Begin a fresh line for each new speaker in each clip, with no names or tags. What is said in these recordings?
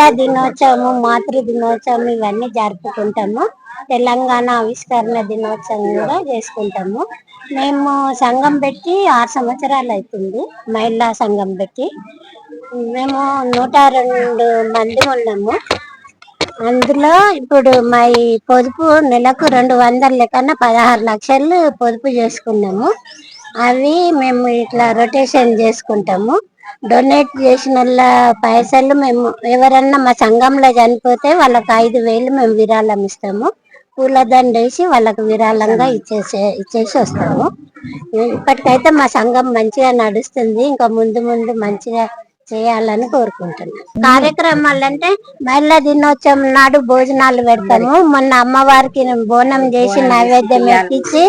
మహిళా దినోత్సవము, మాతృ దినోత్సవం ఇవన్నీ జరుపుకుంటాము. తెలంగాణ ఆవిష్కరణ దినోత్సవం కూడా చేసుకుంటాము. మేము సంఘం పెట్టి 6 సంవత్సరాలు అవుతుంది. మహిళా సంఘం పెట్టి మేము 102 మంది ఉన్నాము. అందులో ఇప్పుడు మా పొదుపు నెలకు 200 లెక్కన 16 లక్షలు పొదుపు చేసుకున్నాము. అవి మేము ఇట్లా రొటేషన్ చేసుకుంటాము. డొనేట్ చేసిన పైసలు మేము ఎవరన్నా మా సంఘంలో చనిపోతే వాళ్ళకి 5,000 మేము విరాళం ఇస్తాము. పూలదండ వేసి వాళ్ళకు విరాళంగా ఇచ్చేసి వస్తాము. ఇప్పటికైతే మా సంఘం మంచిగా నడుస్తుంది. ఇంకా ముందు ముందు మంచిగా చేయాలని కోరుకుంటున్నాం. కార్యక్రమాలు అంటే మహిళా దినోత్సవం నాడు భోజనాలు పెడతాము. మొన్న అమ్మవారికి బోనం చేసి నైవేద్యం ఎక్కించి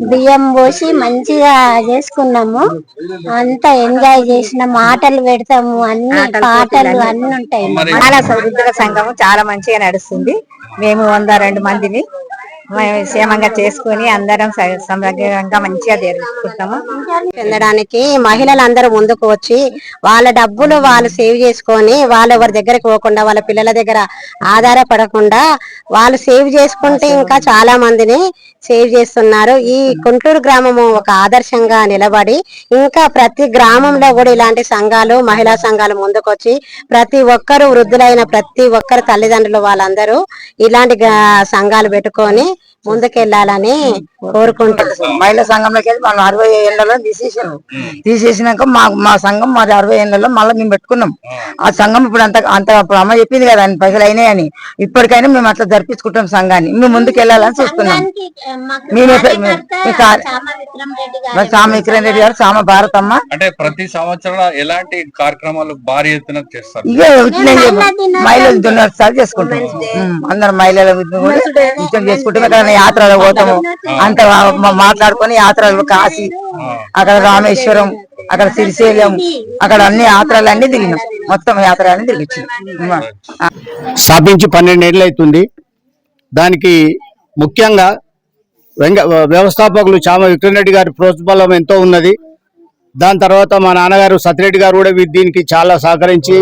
బియ్యం పోసి మంచిగా చేసుకున్నాము. అంతా ఎంజాయ్ చేసిన ఆటలు పెడతాము. అన్ని పాటలు అన్ని ఉంటాయి.
మహిళా వృద్ధుల సంఘం చాలా మంచిగా నడుస్తుంది. మేము 102 మందిని క్షేమంగా చేసుకుని అందరం సమగ్రంగా మంచిగా జరుపుకుంటాము. చెందడానికి మహిళలందరూ ముందుకు వచ్చి వాళ్ళ డబ్బులు వాళ్ళు సేవ్ చేసుకొని వాళ్ళు ఎవరి దగ్గరకు పోకుండా వాళ్ళ పిల్లల దగ్గర ఆధారపడకుండా వాళ్ళు సేవ్ చేసుకుంటే ఇంకా చాలా మందిని సేవ్ చేస్తున్నారు. ఈ కుంటూరు గ్రామము ఒక ఆదర్శంగా నిలబడి ఇంకా ప్రతి గ్రామంలో కూడా ఇలాంటి సంఘాలు, మహిళా సంఘాలు ముందుకొచ్చి ప్రతి ఒక్కరు వృద్ధులైన ప్రతి ఒక్కరు తల్లిదండ్రులు వాళ్ళందరూ ఇలాంటి సంఘాలు పెట్టుకొని ముందుకెళ్లాలని కోరుకుంటున్నాం.
మహిళా సంఘంలోకి వెళ్ళి మనం 60 ఏళ్లలో తీసేసినాక మా సంఘం మాది 60 ఏళ్లలో మళ్ళీ మేము పెట్టుకున్నాం. ఆ సంఘం ఇప్పుడు అంత అమ్మ చెప్పింది కదా అన్ని పైసలు అయినాయని. ఇప్పటికైనా మేము అట్లా జరిపించుకుంటాం సంఘాన్ని. మేము ముందుకు వెళ్ళాలని చూస్తున్నాం. సామ విక్రమ్ రెడ్డి గారు, సామ భారతమ్మ.
అంటే ప్రతి సంవత్సరం ఎలాంటి కార్యక్రమాలు భారీ ఎత్తున చేస్తారు?
మహిళలు దినోత్సవాలు చేసుకుంటాం. అందరం మహిళల చేసుకుంటాం. యాత్రలు పోతాము. అంత మాట్లాడుకొని యాత్రలు కాశీ, అక్కడ రామేశ్వరం, అక్కడ శ్రీశైలం, అక్కడ అన్ని యాత్రలన్నీ తిరిగినాం. మొత్తం యాత్రలన్నీ తిరిగి
స్థాపించి 12 ఏళ్ళు అవుతుంది. దానికి ముఖ్యంగా వ్యవస్థాపకులు చామ విక్రమ్ రెడ్డి గారి ప్రోత్సాహం ఎంతో ఉన్నది. దాని తర్వాత మా నాన్నగారు సత్యరెడ్డి గారు కూడా దీనికి చాలా సహకరించి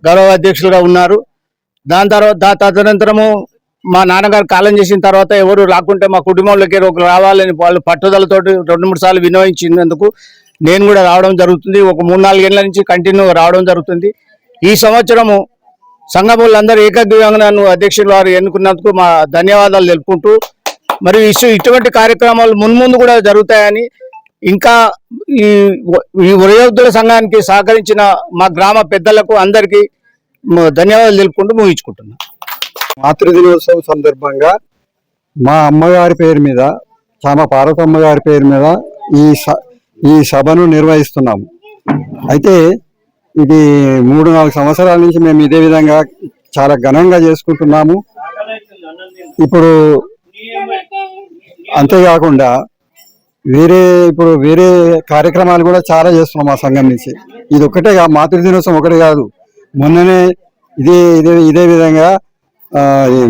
గౌరవ అధ్యక్షులుగా ఉన్నారు. దాని తర్వాత తదనంతరము మా నాన్నగారు కాలం చేసిన తర్వాత ఎవరు రాకుంటే మా కుటుంబంలోకి ఒకరు రావాలని వాళ్ళు పట్టుదలతో 2-3 సార్లు వినియోగించినందుకు నేను కూడా రావడం జరుగుతుంది. ఒక 3-4 ఏళ్ల నుంచి కంటిన్యూగా రావడం జరుగుతుంది. ఈ సంవత్సరము సంఘములందరూ ఏకగ్రీవంగా నన్ను అధ్యక్షులు వారు ఎన్నుకున్నందుకు మా ధన్యవాదాలు తెలుపుకుంటూ, మరి ఇటువంటి కార్యక్రమాలు మున్ముందు కూడా జరుగుతాయని, ఇంకా ఈ వయోవృద్ధుల సంఘానికి సహకరించిన మా గ్రామ పెద్దలకు అందరికీ ధన్యవాదాలు తెలుపుకుంటూ ముగించుకుంటున్నాను.
మాతృదినోత్సవం సందర్భంగా మా అమ్మగారి పేరు మీద, చామ పార్వతమ్మ గారి పేరు మీద ఈ సభను నిర్వహిస్తున్నాము. అయితే ఇది 3-4 సంవత్సరాల నుంచి మేము ఇదే విధంగా చాలా ఘనంగా చేసుకుంటున్నాము. ఇప్పుడు అంతేకాకుండా వేరే కార్యక్రమాలు కూడా చాలా చేస్తున్నాం మా సంఘం నుంచి. ఇది ఒకటే మాతృదినోత్సవం ఒకటే కాదు, మొన్ననే ఇదే విధంగా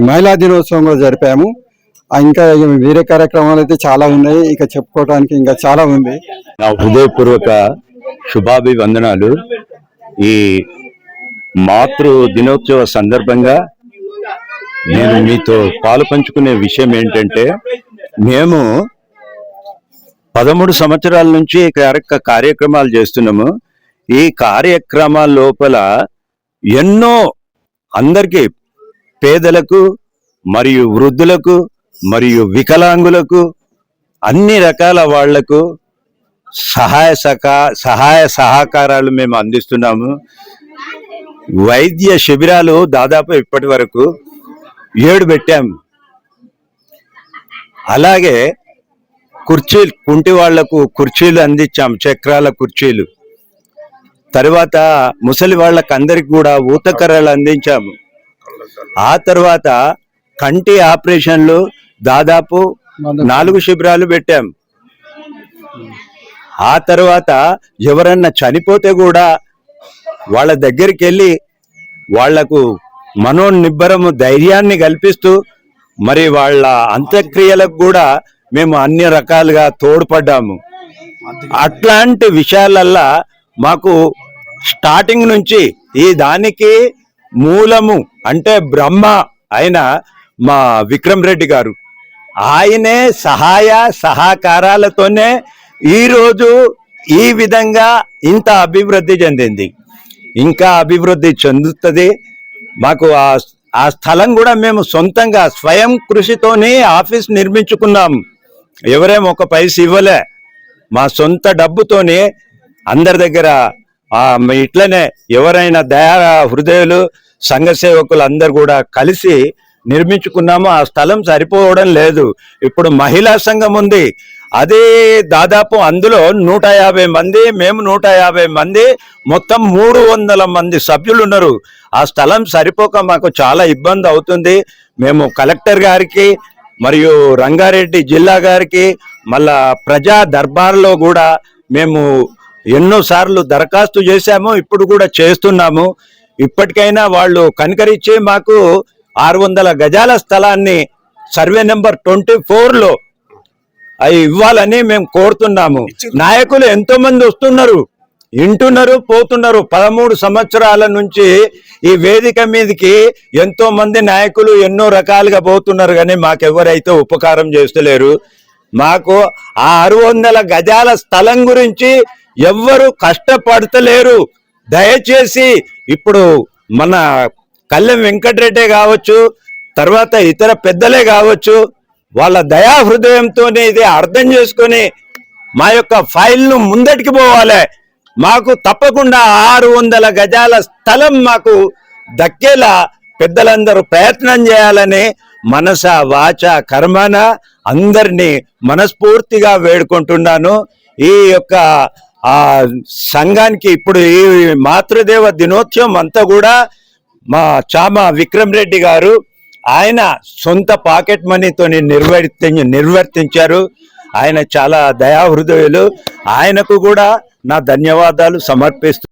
మహిళా దినోత్సవం కూడా జరిపాము. ఇంకా వేరే కార్యక్రమాలు అయితే చాలా ఉన్నాయి, ఇక చెప్పుకోవడానికి ఇంకా చాలా ఉంది.
నా హృదయపూర్వక శుభాభివందనాలు. ఈ మాతృ దినోత్సవ సందర్భంగా నేను మీతో పాలు పంచుకునే విషయం ఏంటంటే, మేము 13 సంవత్సరాల నుంచి కార్యక్రమాలు చేస్తున్నాము. ఈ కార్యక్రమాల లోపల ఎన్నో అందరికీ, పేదలకు మరియు వృద్ధులకు మరియు వికలాంగులకు, అన్ని రకాల వాళ్లకు సహాయ సహకారాలు మేము అందిస్తున్నాము. వైద్య శిబిరాలు దాదాపు ఇప్పటి వరకు 7 పెట్టాము. అలాగే కుంటి వాళ్లకు కుర్చీలు అందించాం, చక్రాల కుర్చీలు. తర్వాత ముసలి వాళ్ళకి అందరికి కూడా ఊతకర్రలు అందించాము. ఆ తర్వాత కంటి ఆపరేషన్లు దాదాపు 4 శిబిరాలు పెట్టాం. ఆ తర్వాత ఎవరన్నా చనిపోతే కూడా వాళ్ళ దగ్గరికి వెళ్ళి వాళ్లకు మనోనిబ్బరము, ధైర్యాన్ని కల్పిస్తూ మరి వాళ్ళ అంత్యక్రియలకు కూడా మేము అన్ని రకాలుగా తోడ్పడ్డాము. అట్లాంటి విషయాలల్లా మాకు స్టార్టింగ్ నుంచి ఈ దానికి మూలము అంటే బ్రహ్మ అయిన మా విక్రమ్ రెడ్డి గారు, ఆయనే సహాయ సహకారాలతోనే ఈరోజు ఈ విధంగా ఇంత అభివృద్ధి చెందింది, ఇంకా అభివృద్ధి చెందుతుంది. మాకు ఆ స్థలం కూడా మేము సొంతంగా స్వయం కృషితోనే ఆఫీస్ నిర్మించుకున్నాం. ఎవరేమో ఒక పైస ఇవ్వలే, మా సొంత డబ్బుతోనే అందరి దగ్గర ఇట్లనే ఎవరైనా దయా హృదయులు సంఘ సేవకులు అందరు కూడా కలిసి నిర్మించుకున్నాము. ఆ స్థలం సరిపోవడం లేదు. ఇప్పుడు మహిళా సంఘం ఉంది, అది దాదాపు అందులో 150 మంది, మేము 150 మంది, మొత్తం 300 మంది సభ్యులు ఉన్నారు. ఆ స్థలం సరిపోక మాకు చాలా ఇబ్బంది అవుతుంది. మేము కలెక్టర్ గారికి మరియు రంగారెడ్డి జిల్లా గారికి మళ్ళా ప్రజా దర్బార్లో కూడా మేము ఎన్నోసార్లు దరఖాస్తు చేశాము, ఇప్పుడు కూడా చేస్తున్నాము. ఇప్పటికైనా వాళ్ళు కనికరించి మాకు 600 గజాల స్థలాన్ని సర్వే నెంబర్ 24లో అవి ఇవ్వాలని మేము కోరుతున్నాము. నాయకులు ఎంతో మంది వస్తున్నారు, వింటున్నారు, పోతున్నారు. 13 సంవత్సరాల నుంచి ఈ వేదిక మీదకి ఎంతో మంది నాయకులు ఎన్నో రకాలుగా పోతున్నారు, కానీ మాకెవరైతే ఉపకారం చేస్తలేరు. మాకు ఆ 600 గజాల స్థలం గురించి ఎవ్వరు కష్టపడతలేరు. దయచేసి ఇప్పుడు మన కళ్యాణ్ వెంకటరెడ్డి కావచ్చు, తర్వాత ఇతర పెద్దలే కావచ్చు, వాళ్ళ దయా హృదయంతోనే ఇది అర్థం చేసుకొని మా యొక్క ఫైల్ను ముందటికి పోవాలి. మాకు తప్పకుండా 600 గజాల స్థలం మాకు దక్కేలా పెద్దలందరూ ప్రయత్నం చేయాలని మనస వాచ కర్మన అందరినీ మనస్ఫూర్తిగా వేడుకుంటున్నాను. ఈ యొక్క సంఘానికి ఇప్పుడు ఈ మాతృదేవ దినోత్సవం అంతా కూడా మా చామ విక్రమ్ రెడ్డి గారు ఆయన సొంత పాకెట్ మనీతో నిర్వర్తించారు. ఆయన చాలా దయాహృదయులు. ఆయనకు కూడా నా ధన్యవాదాలు సమర్పిస్తూ